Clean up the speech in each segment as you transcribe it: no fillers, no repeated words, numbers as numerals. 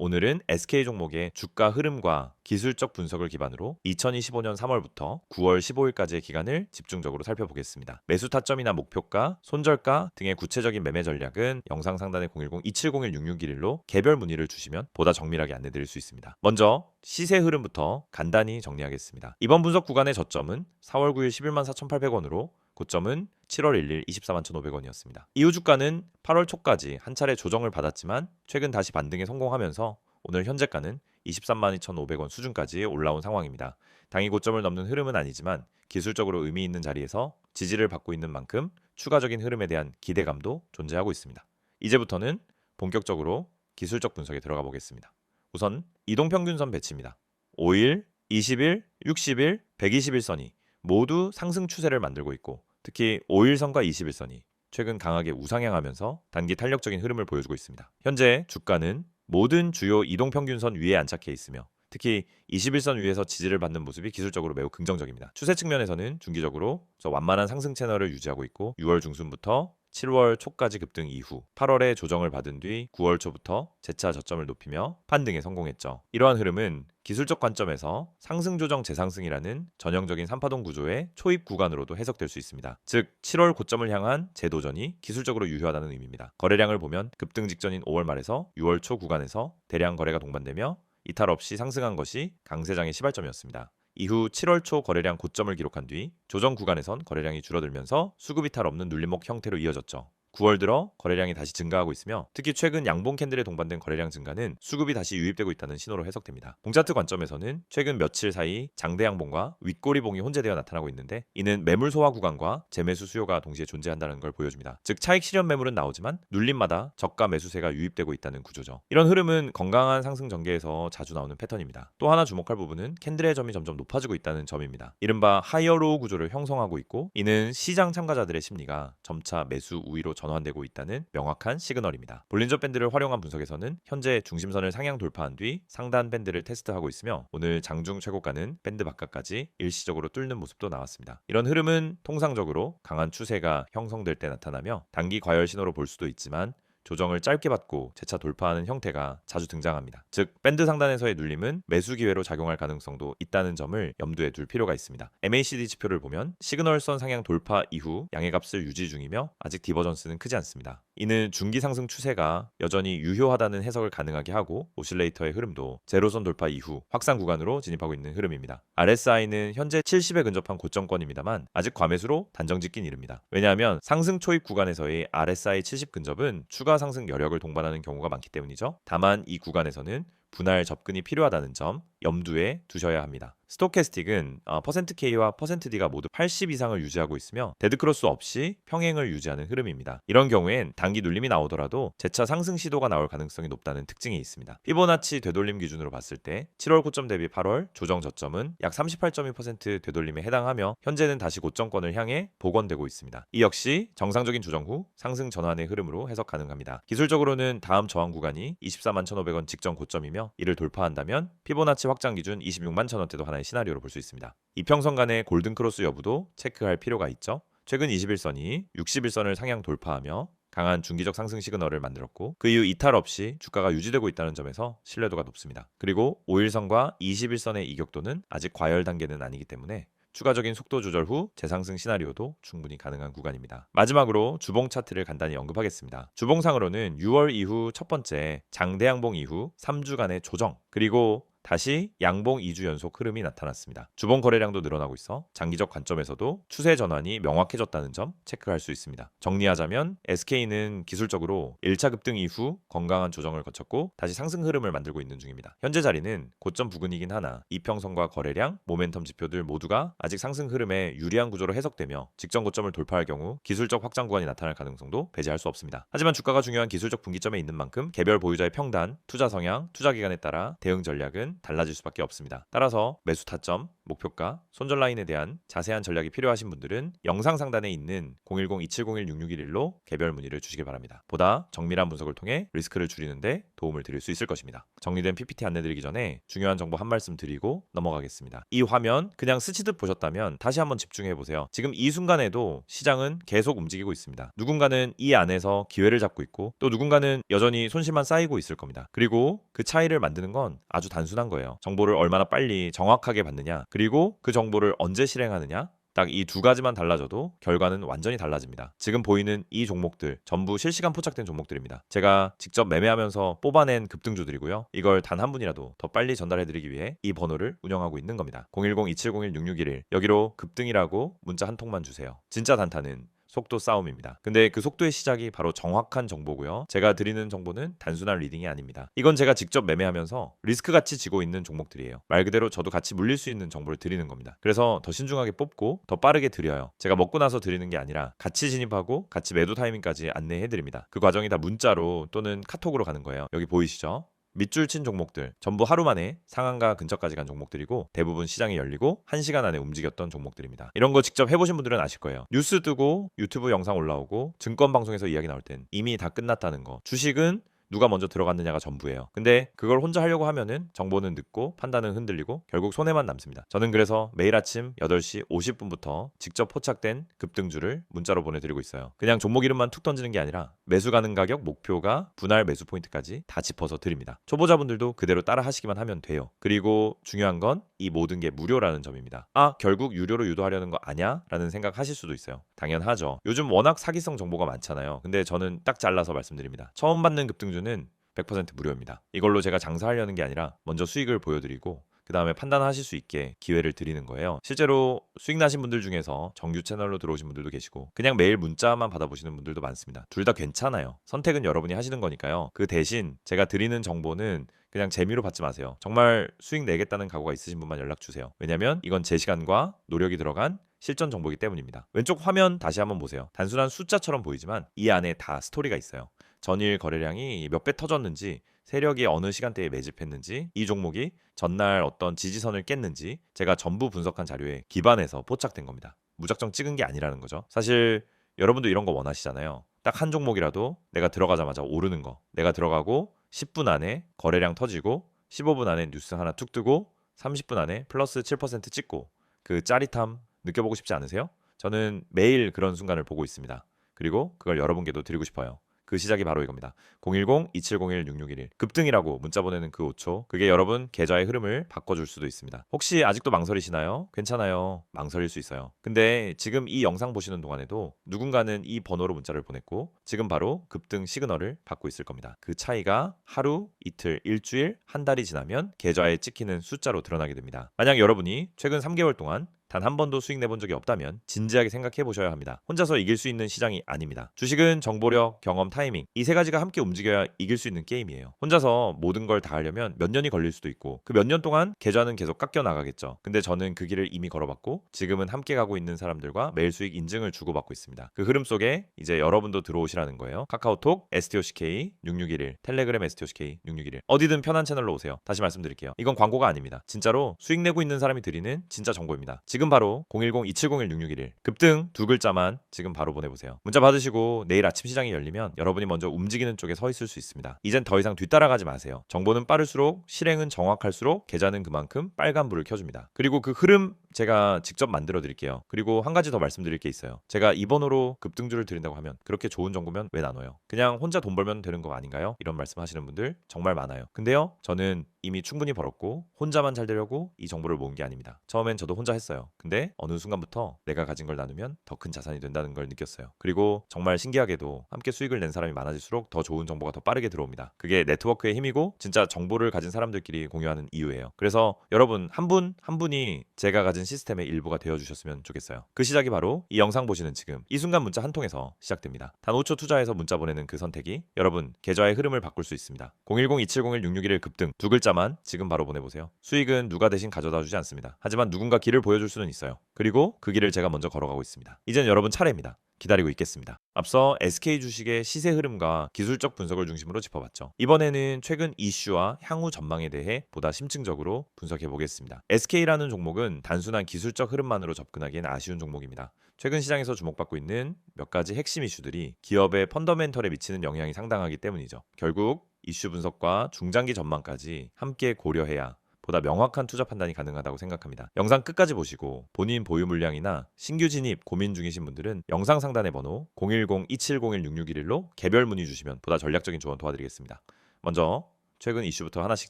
오늘은 SK 종목의 주가 흐름과 기술적 분석을 기반으로 2025년 3월부터 9월 15일까지의 기간을 집중적으로 살펴보겠습니다. 매수 타점이나 목표가, 손절가 등의 구체적인 매매 전략은 영상 상단의 010-2701-6611로 개별 문의를 주시면 보다 정밀하게 안내드릴 수 있습니다. 먼저 시세 흐름부터 간단히 정리하겠습니다. 이번 분석 구간의 저점은 4월 9일 114,800원으로 고점은 7월 1일 241,500원이었습니다. 이후 주가는 8월 초까지 한 차례 조정을 받았지만 최근 다시 반등에 성공하면서 오늘 현재가는 232,500원 수준까지 올라온 상황입니다. 당일 고점을 넘는 흐름은 아니지만 기술적으로 의미 있는 자리에서 지지를 받고 있는 만큼 추가적인 흐름에 대한 기대감도 존재하고 있습니다. 이제부터는 본격적으로 기술적 분석에 들어가 보겠습니다. 우선 이동평균선 배치입니다. 5일, 20일, 60일, 120일선이 모두 상승 추세를 만들고 있고 특히 5일선과 21선이 최근 강하게 우상향하면서 단기 탄력적인 흐름을 보여주고 있습니다. 현재 주가는 모든 주요 이동평균선 위에 안착해 있으며 특히 21선 위에서 지지를 받는 모습이 기술적으로 매우 긍정적입니다. 추세 측면에서는 중기적으로 완만한 상승 채널을 유지하고 있고 6월 중순부터 7월 초까지 급등 이후 8월에 조정을 받은 뒤 9월 초부터 재차 저점을 높이며 반등에 성공했죠. 이러한 흐름은 기술적 관점에서 상승 조정 재상승이라는 전형적인 3파동 구조의 초입 구간으로도 해석될 수 있습니다. 즉 7월 고점을 향한 재도전이 기술적으로 유효하다는 의미입니다. 거래량을 보면 급등 직전인 5월 말에서 6월 초 구간에서 대량 거래가 동반되며 이탈 없이 상승한 것이 강세장의 시발점이었습니다. 이후 7월 초 거래량 고점을 기록한 뒤 조정 구간에선 거래량이 줄어들면서 수급 이탈 없는 눌림목 형태로 이어졌죠. 9월 들어 거래량이 다시 증가하고 있으며 특히 최근 양봉 캔들에 동반된 거래량 증가는 수급이 다시 유입되고 있다는 신호로 해석됩니다. 봉차트 관점에서는 최근 며칠 사이 장대 양봉과 윗꼬리봉이 혼재되어 나타나고 있는데 이는 매물 소화 구간과 재매수 수요가 동시에 존재한다는 걸 보여줍니다. 즉 차익 실현 매물은 나오지만 눌림마다 저가 매수세가 유입되고 있다는 구조죠. 이런 흐름은 건강한 상승 전개에서 자주 나오는 패턴입니다. 또 하나 주목할 부분은 캔들의 점이 점점 높아지고 있다는 점입니다. 이른바 하이어로우 구조를 형성하고 있고 이는 시장 참가자들의 심리가 점차 매수 우위로 전환되고 있다는 명확한 시그널입니다. 볼린저 밴드를 활용한 분석에서는 현재 중심선을 상향 돌파한 뒤 상단 밴드를 테스트하고 있으며 오늘 장중 최고가는 밴드 바깥까지 일시적으로 뚫는 모습도 나왔습니다. 이런 흐름은 통상적으로 강한 추세가 형성될 때 나타나며 단기 과열 신호로 볼 수도 있지만 조정을 짧게 받고 재차 돌파하는 형태가 자주 등장합니다. 즉 밴드 상단에서의 눌림은 매수 기회로 작용할 가능성도 있다는 점을 염두에 둘 필요가 있습니다. MACD 지표를 보면 시그널선 상향 돌파 이후 양의 값을 유지 중이며 아직 디버전스는 크지 않습니다. 이는 중기 상승 추세가 여전히 유효하다는 해석을 가능하게 하고 오실레이터의 흐름도 제로선 돌파 이후 확산 구간으로 진입하고 있는 흐름입니다. RSI는 현재 70에 근접한 고점권입니다만 아직 과매수로 단정 짓긴 이릅니다. 왜냐하면 상승 초입 구간에서의 RSI 70 근접은 추가 상승 여력을 동반하는 경우가 많기 때문이죠. 다만 이 구간에서는 분할 접근이 필요하다는 점 염두에 두셔야 합니다. 스토캐스틱은 %K와 %D가 모두 80 이상을 유지하고 있으며 데드크로스 없이 평행을 유지하는 흐름입니다. 이런 경우엔 단기 눌림이 나오더라도 재차 상승 시도가 나올 가능성이 높다는 특징이 있습니다. 피보나치 되돌림 기준으로 봤을 때 7월 고점 대비 8월 조정 저점은 약 38.2% 되돌림에 해당하며 현재는 다시 고점권을 향해 복원되고 있습니다. 이 역시 정상적인 조정 후 상승 전환의 흐름으로 해석 가능합니다. 기술적으로는 다음 저항 구간이 241,500원 직전 고점이며 이를 돌파한다면 피보나치 확장 기준 261,000원대도 하나의 시나리오로 볼 수 있습니다. 이평선 간의 골든크로스 여부도 체크할 필요가 있죠. 최근 21선이 61선을 상향 돌파하며 강한 중기적 상승 시그널을 만들었고 그 이후 이탈 없이 주가가 유지되고 있다는 점에서 신뢰도가 높습니다. 그리고 5일선과 21선의 이격도는 아직 과열 단계는 아니기 때문에 추가적인 속도 조절 후 재상승 시나리오도 충분히 가능한 구간입니다. 마지막으로 주봉 차트를 간단히 언급하겠습니다. 주봉상으로는 6월 이후 첫 번째 장대양봉 이후 3주간의 조정 그리고 다시 양봉 2주 연속 흐름이 나타났습니다. 주봉 거래량도 늘어나고 있어 장기적 관점에서도 추세 전환이 명확해졌다는 점 체크할 수 있습니다. 정리하자면 SK는 기술적으로 1차 급등 이후 건강한 조정을 거쳤고 다시 상승 흐름을 만들고 있는 중입니다. 현재 자리는 고점 부근이긴 하나 이평선과 거래량, 모멘텀 지표들 모두가 아직 상승 흐름에 유리한 구조로 해석되며 직전 고점을 돌파할 경우 기술적 확장 구간이 나타날 가능성도 배제할 수 없습니다. 하지만 주가가 중요한 기술적 분기점에 있는 만큼 개별 보유자의 평단, 투자 성향, 투자 기간에 따라 대응 전략은 달라질 수밖에 없습니다. 따라서 매수 타점, 목표가, 손절 라인에 대한 자세한 전략이 필요하신 분들은 영상 상단에 있는 010-2701-6611로 개별 문의를 주시기 바랍니다. 보다 정밀한 분석을 통해 리스크를 줄이는데 도움을 드릴 수 있을 것입니다. 정리된 PPT 안내드리기 전에 중요한 정보 한 말씀 드리고 넘어가겠습니다. 이 화면 그냥 스치듯 보셨다면 다시 한번 집중해 보세요. 지금 이 순간에도 시장은 계속 움직이고 있습니다. 누군가는 이 안에서 기회를 잡고 있고 또 누군가는 여전히 손실만 쌓이고 있을 겁니다. 그리고 그 차이를 만드는 건 아주 단순한 거예요. 정보를 얼마나 빨리 정확하게 받느냐, 그리고 그 정보를 언제 실행하느냐, 딱 이 두 가지만 달라져도 결과는 완전히 달라집니다. 지금 보이는 이 종목들 전부 실시간 포착된 종목들입니다. 제가 직접 매매하면서 뽑아낸 급등주들이고요. 이걸 단 한 분이라도 더 빨리 전달해드리기 위해 이 번호를 운영하고 있는 겁니다. 010-2701-6611 여기로 급등이라고 문자 한 통만 주세요. 진짜 단타는 속도 싸움입니다. 근데 그 속도의 시작이 바로 정확한 정보고요. 제가 드리는 정보는 단순한 리딩이 아닙니다. 이건 제가 직접 매매하면서 리스크 같이 지고 있는 종목들이에요. 말 그대로 저도 같이 물릴 수 있는 정보를 드리는 겁니다. 그래서 더 신중하게 뽑고 더 빠르게 드려요. 제가 먹고 나서 드리는 게 아니라 같이 진입하고 같이 매도 타이밍까지 안내해 드립니다. 그 과정이 다 문자로 또는 카톡으로 가는 거예요. 여기 보이시죠? 밑줄 친 종목들 전부 하루 만에 상한가 근처까지 간 종목들이고 대부분 시장이 열리고 1시간 안에 움직였던 종목들입니다. 이런 거 직접 해보신 분들은 아실 거예요. 뉴스 뜨고 유튜브 영상 올라오고 증권 방송에서 이야기 나올 땐 이미 다 끝났다는 거. 주식은 누가 먼저 들어갔느냐가 전부예요. 근데 그걸 혼자 하려고 하면은 정보는 늦고 판단은 흔들리고 결국 손해만 남습니다. 저는 그래서 매일 아침 8시 50분부터 직접 포착된 급등주를 문자로 보내드리고 있어요. 그냥 종목 이름만 툭 던지는 게 아니라 매수 가능 가격, 목표가, 분할 매수 포인트까지 다 짚어서 드립니다. 초보자분들도 그대로 따라 하시기만 하면 돼요. 그리고 중요한 건 이 모든 게 무료라는 점입니다. 아, 결국 유료로 유도하려는 거 아냐? 라는 생각 하실 수도 있어요. 당연하죠. 요즘 워낙 사기성 정보가 많잖아요. 근데 저는 딱 잘라서 말씀드립니다. 처음 받는 급등주는 100% 무료입니다. 이걸로 제가 장사하려는 게 아니라 먼저 수익을 보여드리고 그 다음에 판단하실 수 있게 기회를 드리는 거예요. 실제로 수익 나신 분들 중에서 정규 채널로 들어오신 분들도 계시고 그냥 매일 문자만 받아보시는 분들도 많습니다. 둘 다 괜찮아요. 선택은 여러분이 하시는 거니까요. 그 대신 제가 드리는 정보는 그냥 재미로 받지 마세요. 정말 수익 내겠다는 각오가 있으신 분만 연락 주세요. 왜냐면 이건 제 시간과 노력이 들어간 실전 정보이기 때문입니다. 왼쪽 화면 다시 한번 보세요. 단순한 숫자처럼 보이지만 이 안에 다 스토리가 있어요. 전일 거래량이 몇 배 터졌는지, 세력이 어느 시간대에 매집했는지, 이 종목이 전날 어떤 지지선을 깼는지 제가 전부 분석한 자료에 기반해서 포착된 겁니다. 무작정 찍은 게 아니라는 거죠. 사실 여러분도 이런 거 원하시잖아요. 딱 한 종목이라도 내가 들어가자마자 오르는 거. 내가 들어가고 10분 안에 거래량 터지고 15분 안에 뉴스 하나 툭 뜨고 30분 안에 플러스 7% 찍고 그 짜릿함 느껴보고 싶지 않으세요? 저는 매일 그런 순간을 보고 있습니다. 그리고 그걸 여러분께도 드리고 싶어요. 그 시작이 바로 이겁니다. 010-2701-6611 급등이라고 문자 보내는 그 5초 그게 여러분 계좌의 흐름을 바꿔줄 수도 있습니다. 혹시 아직도 망설이시나요? 괜찮아요. 망설일 수 있어요. 근데 지금 이 영상 보시는 동안에도 누군가는 이 번호로 문자를 보냈고 지금 바로 급등 시그널을 받고 있을 겁니다. 그 차이가 하루, 이틀, 일주일, 한 달이 지나면 계좌에 찍히는 숫자로 드러나게 됩니다. 만약 여러분이 최근 3개월 동안 단 한 번도 수익 내본 적이 없다면 진지하게 생각해 보셔야 합니다. 혼자서 이길 수 있는 시장이 아닙니다. 주식은 정보력, 경험, 타이밍 이 세 가지가 함께 움직여야 이길 수 있는 게임이에요. 혼자서 모든 걸 다 하려면 몇 년이 걸릴 수도 있고 그 몇 년 동안 계좌는 계속 깎여 나가겠죠. 근데 저는 그 길을 이미 걸어봤고 지금은 함께 가고 있는 사람들과 매일 수익 인증을 주고받고 있습니다. 그 흐름 속에 이제 여러분도 들어오시라는 거예요. 카카오톡 STOCK 6611 텔레그램 STOCK 6611 어디든 편한 채널로 오세요. 다시 말씀드릴게요. 이건 광고가 아닙니다. 진짜로 수익 내고 있는 사람이 드리는 진짜 정보입니다. 지금 바로 010-2701-6611 급등 두 글자만 지금 바로 보내보세요. 문자 받으시고 내일 아침 시장이 열리면 여러분이 먼저 움직이는 쪽에 서 있을 수 있습니다. 이젠 더 이상 뒤따라가지 마세요. 정보는 빠를수록 실행은 정확할수록 계좌는 그만큼 빨간불을 켜줍니다. 그리고 그 흐름 제가 직접 만들어 드릴게요. 그리고 한 가지 더 말씀드릴 게 있어요. 제가 이 번호로 급등주를 드린다고 하면 그렇게 좋은 정보면 왜 나눠요? 그냥 혼자 돈 벌면 되는 거 아닌가요? 이런 말씀 하시는 분들 정말 많아요. 근데요, 저는 이미 충분히 벌었고 혼자만 잘 되려고 이 정보를 모은 게 아닙니다. 처음엔 저도 혼자 했어요. 근데 어느 순간부터 내가 가진 걸 나누면 더 큰 자산이 된다는 걸 느꼈어요. 그리고 정말 신기하게도 함께 수익을 낸 사람이 많아질수록 더 좋은 정보가 더 빠르게 들어옵니다. 그게 네트워크의 힘이고 진짜 정보를 가진 사람들끼리 공유하는 이유예요. 그래서 여러분 한 분 한 분이 제가 가진 시스템의 일부가 되어주셨으면 좋겠어요. 그 시작이 바로 이 영상 보시는 지금 이 순간 문자 한 통에서 시작됩니다. 단 5초 투자해서 문자 보내는 그 선택이 여러분 계좌의 흐름을 바꿀 수 있습니다. 010-2701-6611 급등 두 글자만 지금 바로 보내보세요. 수익은 누가 대신 가져다 주지 않습니다. 하지만 누군가 길을 보여줄 수 수는 있어요. 그리고 그 길을 제가 먼저 걸어가고 있습니다. 이젠 여러분 차례입니다. 기다리고 있겠습니다. 앞서 SK 주식의 시세 흐름과 기술적 분석을 중심으로 짚어봤죠. 이번에는 최근 이슈와 향후 전망에 대해 보다 심층적으로 분석해 보겠습니다. SK라는 종목은 단순한 기술적 흐름만으로 접근하기엔 아쉬운 종목입니다. 최근 시장에서 주목받고 있는 몇 가지 핵심 이슈들이 기업의 펀더멘털에 미치는 영향이 상당하기 때문이죠. 결국 이슈 분석과 중장기 전망까지 함께 고려해야 보다 명확한 투자 판단이 가능하다고 생각합니다. 영상 끝까지 보시고 본인 보유 물량이나 신규 진입 고민 중이신 분들은 영상 상단의 번호 010-2701-6611로 개별 문의 주시면 보다 전략적인 조언 도와드리겠습니다. 먼저 최근 이슈부터 하나씩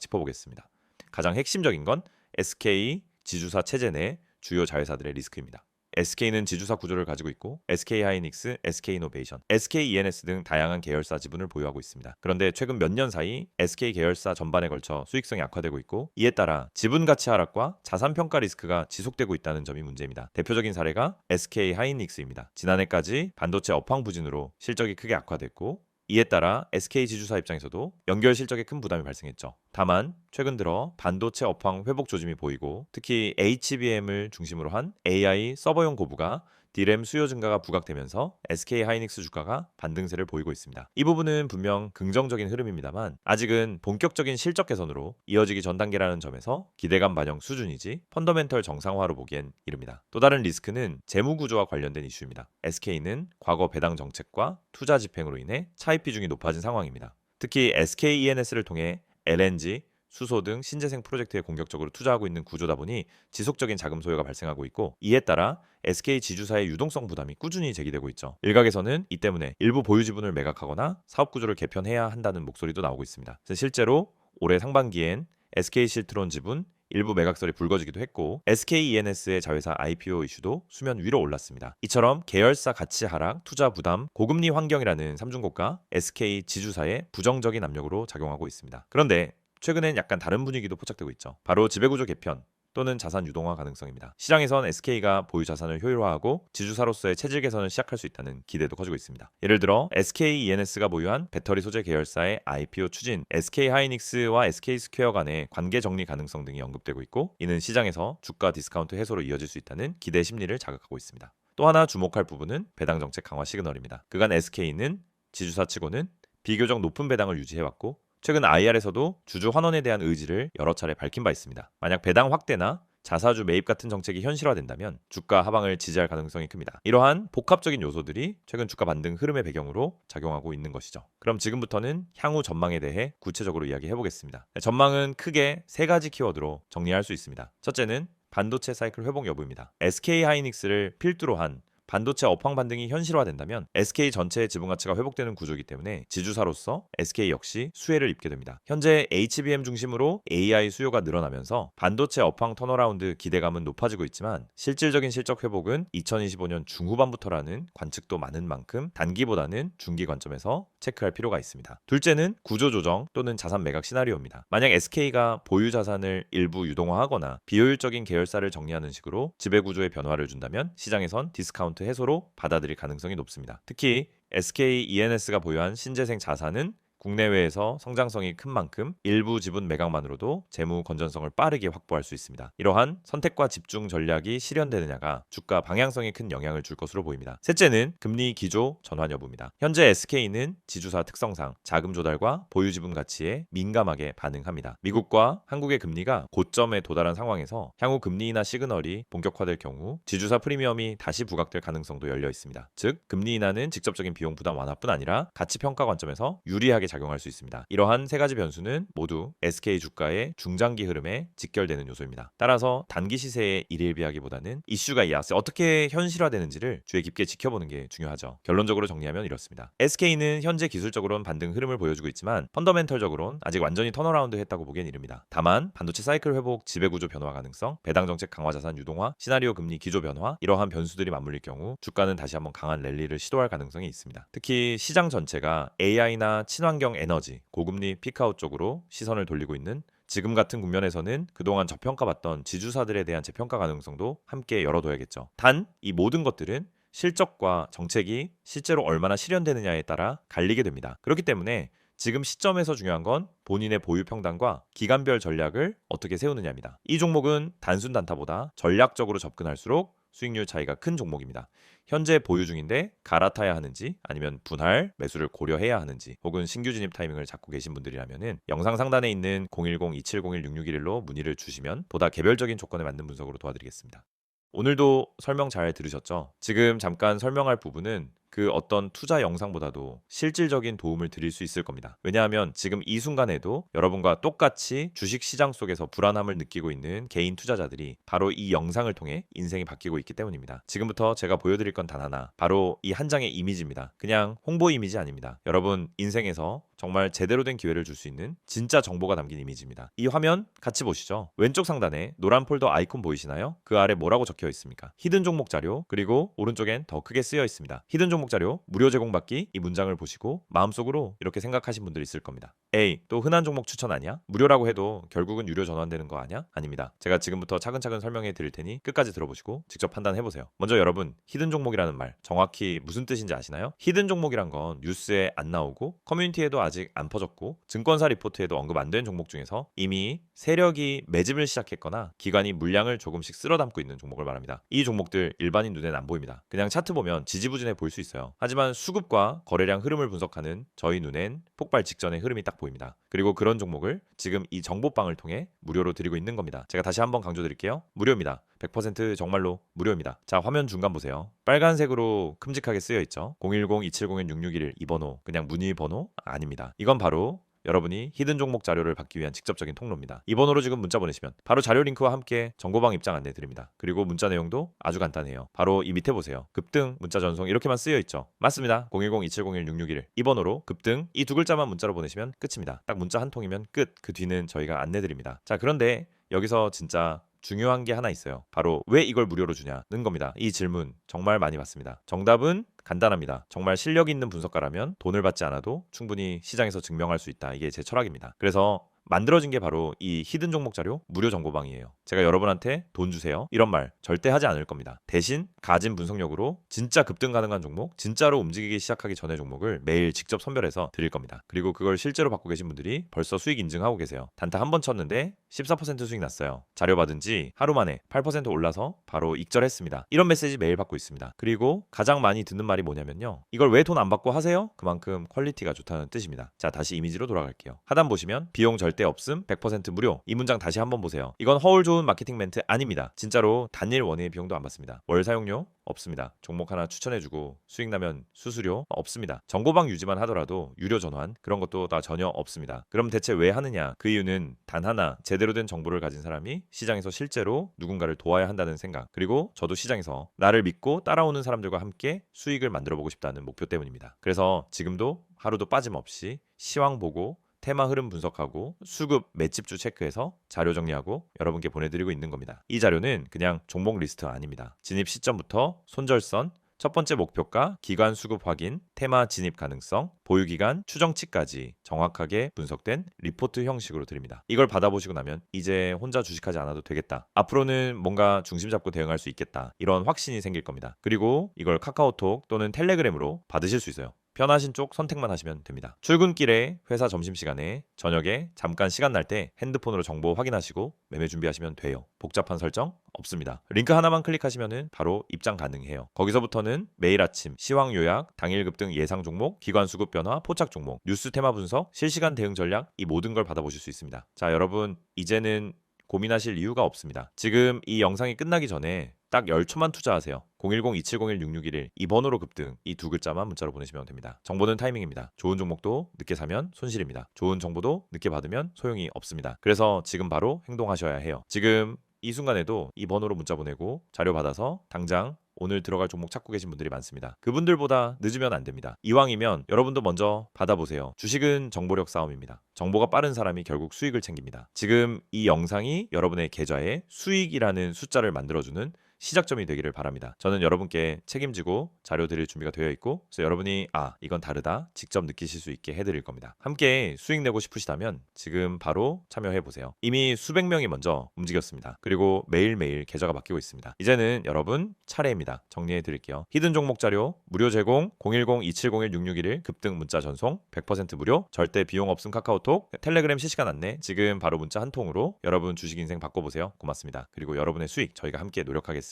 짚어보겠습니다. 가장 핵심적인 건 SK 지주사 체제 내 주요 자회사들의 리스크입니다. SK는 지주사 구조를 가지고 있고 SK하이닉스, SK이노베이션, SKENS 등 다양한 계열사 지분을 보유하고 있습니다. 그런데 최근 몇 년 사이 SK 계열사 전반에 걸쳐 수익성이 악화되고 있고 이에 따라 지분 가치 하락과 자산 평가 리스크가 지속되고 있다는 점이 문제입니다. 대표적인 사례가 SK하이닉스입니다. 지난해까지 반도체 업황 부진으로 실적이 크게 악화됐고 이에 따라 SK 지주사 입장에서도 연결 실적에 큰 부담이 발생했죠. 다만 최근 들어 반도체 업황 회복 조짐이 보이고 특히 HBM을 중심으로 한 AI 서버용 고부가 D램 수요 증가가 부각되면서 SK하이닉스 주가가 반등세를 보이고 있습니다. 이 부분은 분명 긍정적인 흐름입니다만 아직은 본격적인 실적 개선으로 이어지기 전 단계라는 점에서 기대감 반영 수준이지 펀더멘털 정상화로 보기엔 이릅니다. 또 다른 리스크는 재무 구조와 관련된 이슈입니다. SK는 과거 배당 정책과 투자 집행으로 인해 차입 비중이 높아진 상황입니다. 특히 SKENS를 통해 LNG, 수소 등 신재생 프로젝트에 공격적으로 투자하고 있는 구조다 보니 지속적인 자금 소요가 발생하고 있고 이에 따라 SK 지주사의 유동성 부담이 꾸준히 제기되고 있죠. 일각에서는 이 때문에 일부 보유 지분을 매각하거나 사업 구조를 개편해야 한다는 목소리도 나오고 있습니다. 실제로 올해 상반기엔 SK 실트론 지분 일부 매각설이 불거지기도 했고 SKENS의 자회사 IPO 이슈도 수면 위로 올랐습니다. 이처럼 계열사 가치 하락, 투자 부담, 고금리 환경이라는 삼중고가 SK 지주사에 부정적인 압력으로 작용하고 있습니다. 그런데 최근엔 약간 다른 분위기도 포착되고 있죠. 바로 지배구조 개편 또는 자산 유동화 가능성입니다. 시장에선 SK가 보유 자산을 효율화하고 지주사로서의 체질 개선을 시작할 수 있다는 기대도 커지고 있습니다. 예를 들어 SKENS가 보유한 배터리 소재 계열사의 IPO 추진, SK하이닉스와 SK스퀘어 간의 관계 정리 가능성 등이 언급되고 있고 이는 시장에서 주가 디스카운트 해소로 이어질 수 있다는 기대 심리를 자극하고 있습니다. 또 하나 주목할 부분은 배당 정책 강화 시그널입니다. 그간 SK는 지주사 치고는 비교적 높은 배당을 유지해왔고 최근 IR에서도 주주 환원에 대한 의지를 여러 차례 밝힌 바 있습니다. 만약 배당 확대나 자사주 매입 같은 정책이 현실화된다면 주가 하방을 지지할 가능성이 큽니다. 이러한 복합적인 요소들이 최근 주가 반등 흐름의 배경으로 작용하고 있는 것이죠. 그럼 지금부터는 향후 전망에 대해 구체적으로 이야기해 보겠습니다. 전망은 크게 세 가지 키워드로 정리할 수 있습니다. 첫째는 반도체 사이클 회복 여부입니다. SK하이닉스를 필두로 한 반도체 업황 반등이 현실화된다면 SK 전체의 지분 가치가 회복되는 구조이기 때문에 지주사로서 SK 역시 수혜를 입게 됩니다. 현재 HBM 중심으로 AI 수요가 늘어나면서 반도체 업황 턴어라운드 기대감은 높아지고 있지만 실질적인 실적 회복은 2025년 중후반부터라는 관측도 많은 만큼 단기보다는 중기 관점에서 체크할 필요가 있습니다. 둘째는 구조 조정 또는 자산 매각 시나리오입니다. 만약 SK가 보유 자산을 일부 유동화하거나 비효율적인 계열사를 정리하는 식으로 지배 구조의 변화를 준다면 시장에선 디스카운트 해소로 받아들일 가능성이 높습니다. 특히 SKENS가 보유한 신재생 자산은 국내외에서 성장성이 큰 만큼 일부 지분 매각만으로도 재무 건전성을 빠르게 확보할 수 있습니다. 이러한 선택과 집중 전략이 실현되느냐가 주가 방향성에 큰 영향을 줄 것으로 보입니다. 셋째는 금리 기조 전환 여부입니다. 현재 SK는 지주사 특성상 자금 조달과 보유 지분 가치에 민감하게 반응합니다. 미국과 한국의 금리가 고점에 도달한 상황에서 향후 금리 인하 시그널이 본격화될 경우 지주사 프리미엄이 다시 부각될 가능성도 열려 있습니다. 즉 금리 인하는 직접적인 비용 부담 완화뿐 아니라 가치 평가 관점에서 유리하게 작용할 수 있습니다. 이러한 세 가지 변수는 모두 SK 주가의 중장기 흐름에 직결되는 요소입니다. 따라서 단기 시세에 일일비하기보다는 이슈가 어떻게 현실화되는지를 주의 깊게 지켜보는 게 중요하죠. 결론적으로 정리하면 이렇습니다. SK는 현재 기술적으로는 반등 흐름을 보여주고 있지만 펀더멘털적으로는 아직 완전히 턴어라운드 했다고 보기엔 이릅니다. 다만 반도체 사이클 회복, 지배구조 변화 가능성, 배당 정책 강화 자산 유동화, 시나리오 금리 기조 변화 이러한 변수들이 맞물릴 경우 주가는 다시 한번 강한 랠리를 시도할 가능성이 있습니다. 특히 시장 전체가 AI나 친환경 에너지, 고금리 피크아웃 쪽으로 시선을 돌리고 있는 지금 같은 국면에서는 그동안 저평가받던 지주사들에 대한 재평가 가능성도 함께 열어둬야겠죠. 단 이 모든 것들은 실적과 정책이 실제로 얼마나 실현되느냐에 따라 갈리게 됩니다. 그렇기 때문에 지금 시점에서 중요한 건 본인의 보유 평단과 기간별 전략을 어떻게 세우느냐입니다. 이 종목은 단순 단타보다 전략적으로 접근할수록 수익률 차이가 큰 종목입니다. 현재 보유 중인데 갈아타야 하는지 아니면 분할 매수를 고려해야 하는지 혹은 신규 진입 타이밍을 잡고 계신 분들이라면 영상 상단에 있는 010-2701-6611로 문의를 주시면 보다 개별적인 조건에 맞는 분석으로 도와드리겠습니다. 오늘도 설명 잘 들으셨죠? 지금 잠깐 설명할 부분은 그 어떤 투자 영상보다도 실질적인 도움을 드릴 수 있을 겁니다. 왜냐하면 지금 이 순간에도 여러분과 똑같이 주식 시장 속에서 불안함을 느끼고 있는 개인 투자자들이 바로 이 영상을 통해 인생이 바뀌고 있기 때문입니다. 지금부터 제가 보여드릴 건 단 하나, 바로 이 한 장의 이미지입니다. 그냥 홍보 이미지 아닙니다. 여러분 인생에서 정말 제대로 된 기회를 줄 수 있는 진짜 정보가 담긴 이미지입니다. 이 화면 같이 보시죠. 왼쪽 상단에 노란 폴더 아이콘 보이시나요? 그 아래 뭐라고 적혀 있습니까? 히든 종목 자료, 그리고 오른쪽엔 더 크게 쓰여 있습니다. 히든 종목 자료 무료 제공받기, 이 문장을 보시고 마음속으로 이렇게 생각하신 분들이 있을 겁니다. 에이, 또 흔한 종목 추천 아니야? 무료라고 해도 결국은 유료 전환되는 거 아니야? 아닙니다. 제가 지금부터 차근차근 설명해 드릴 테니 끝까지 들어보시고 직접 판단해 보세요. 먼저 여러분, 히든 종목이라는 말 정확히 무슨 뜻인지 아시나요? 히든 종목이란 건 뉴스에 안 나오고 커뮤니티에도 아직 안 퍼졌고 증권사 리포트에도 언급 안 된 종목 중에서 이미 세력이 매집을 시작했거나 기관이 물량을 조금씩 쓸어 담고 있는 종목을 말합니다. 이 종목들 일반인 눈에는 안 보입니다. 그냥 차트 보면 지지부진해 보일 수 있어요. 하지만 수급과 거래량 흐름을 분석하는 저희 눈엔 폭발 직전의 흐름이 딱 보입니다. 그리고 그런 종목을 지금 이 정보방을 통해 무료로 드리고 있는 겁니다. 제가 다시 한번 강조드릴게요. 무료입니다. 100% 정말로 무료입니다. 자, 화면 중간 보세요. 빨간색으로 큼직하게 쓰여 있죠. 010-2701-6611 이 번호, 그냥 문의 번호 아닙니다. 이건 바로 여러분이 히든 종목 자료를 받기 위한 직접적인 통로입니다. 이 번호로 지금 문자 보내시면 바로 자료 링크와 함께 정보방 입장 안내 드립니다. 그리고 문자 내용도 아주 간단해요. 바로 이 밑에 보세요. 급등, 문자 전송 이렇게만 쓰여 있죠. 맞습니다. 010-2701-6611 이 번호로 급등 이 두 글자만 문자로 보내시면 끝입니다. 딱 문자 한 통이면 끝. 그 뒤는 저희가 안내 드립니다. 자, 그런데 여기서 진짜 중요한 게 하나 있어요. 바로 왜 이걸 무료로 주냐는 겁니다. 이 질문 정말 많이 받습니다. 정답은 간단합니다. 정말 실력 있는 분석가라면 돈을 받지 않아도 충분히 시장에서 증명할 수 있다. 이게 제 철학입니다. 그래서 만들어진 게 바로 이 히든 종목 자료 무료 정보방이에요. 제가 여러분한테 돈 주세요 이런 말 절대 하지 않을 겁니다. 대신 가진 분석력으로 진짜 급등 가능한 종목, 진짜로 움직이기 시작하기 전의 종목을 매일 직접 선별해서 드릴 겁니다. 그리고 그걸 실제로 받고 계신 분들이 벌써 수익 인증하고 계세요. 단타 한 번 쳤는데 14% 수익 났어요. 자료 받은 지 하루 만에 8% 올라서 바로 익절했습니다. 이런 메시지 매일 받고 있습니다. 그리고 가장 많이 듣는 말이 뭐냐면요, 이걸 왜 돈 안 받고 하세요? 그만큼 퀄리티가 좋다는 뜻입니다. 자, 다시 이미지로 돌아갈게요. 하단 보시면 비용 절대 없음, 100% 무료. 이 문장 다시 한번 보세요. 이건 허울 좋은 마케팅 멘트 아닙니다. 진짜로 단일 원예의 비용도 안 받습니다. 월 사용료 없습니다. 종목 하나 추천해주고 수익 나면 수수료 없습니다. 정보방 유지만 하더라도 유료 전환 그런 것도 다 전혀 없습니다. 그럼 대체 왜 하느냐? 그 이유는 단 하나, 제대로 된 정보를 가진 사람이 시장에서 실제로 누군가를 도와야 한다는 생각, 그리고 저도 시장에서 나를 믿고 따라오는 사람들과 함께 수익을 만들어 보고 싶다는 목표 때문입니다. 그래서 지금도 하루도 빠짐없이 시황 보고 테마 흐름 분석하고 수급 맷집주 체크해서 자료 정리하고 여러분께 보내드리고 있는 겁니다. 이 자료는 그냥 종목 리스트 아닙니다. 진입 시점부터 손절선, 첫 번째 목표가, 기간 수급 확인, 테마 진입 가능성, 보유기간, 추정치까지 정확하게 분석된 리포트 형식으로 드립니다. 이걸 받아보시고 나면 이제 혼자 주식하지 않아도 되겠다. 앞으로는 뭔가 중심 잡고 대응할 수 있겠다. 이런 확신이 생길 겁니다. 그리고 이걸 카카오톡 또는 텔레그램으로 받으실 수 있어요. 편하신 쪽 선택만 하시면 됩니다. 출근길에, 회사 점심시간에, 저녁에 잠깐 시간 날 때 핸드폰으로 정보 확인하시고 매매 준비하시면 돼요. 복잡한 설정 없습니다. 링크 하나만 클릭하시면 바로 입장 가능해요. 거기서부터는 매일 아침 시황 요약, 당일 급등 예상 종목, 기관 수급 변화, 포착 종목, 뉴스 테마 분석, 실시간 대응 전략, 이 모든 걸 받아보실 수 있습니다. 자, 여러분 이제는 고민하실 이유가 없습니다. 지금 이 영상이 끝나기 전에 딱 10초만 투자하세요. 010-2701-6611 이 번호로 급등 이 두 글자만 문자로 보내시면 됩니다. 정보는 타이밍입니다. 좋은 종목도 늦게 사면 손실입니다. 좋은 정보도 늦게 받으면 소용이 없습니다. 그래서 지금 바로 행동하셔야 해요. 지금 이 순간에도 이 번호로 문자 보내고 자료 받아서 당장 오늘 들어갈 종목 찾고 계신 분들이 많습니다. 그분들보다 늦으면 안 됩니다. 이왕이면 여러분도 먼저 받아보세요. 주식은 정보력 싸움입니다. 정보가 빠른 사람이 결국 수익을 챙깁니다. 지금 이 영상이 여러분의 계좌에 수익이라는 숫자를 만들어주는 시작점이 되기를 바랍니다. 저는 여러분께 책임지고 자료 드릴 준비가 되어 있고, 그래서 여러분이 이건 다르다 직접 느끼실 수 있게 해드릴 겁니다. 함께 수익 내고 싶으시다면 지금 바로 참여해 보세요. 이미 수백 명이 먼저 움직였습니다. 그리고 매일매일 계좌가 바뀌고 있습니다. 이제는 여러분 차례입니다. 정리해 드릴게요. 히든 종목 자료 무료 제공, 010-2701-6611 급등 문자 전송 100% 무료, 절대 비용 없음 카카오톡, 텔레그램 실시간 안내, 지금 바로 문자 한 통으로 여러분 주식 인생 바꿔보세요. 고맙습니다. 그리고 여러분의 수익 저희가 함께 노력하겠습니다.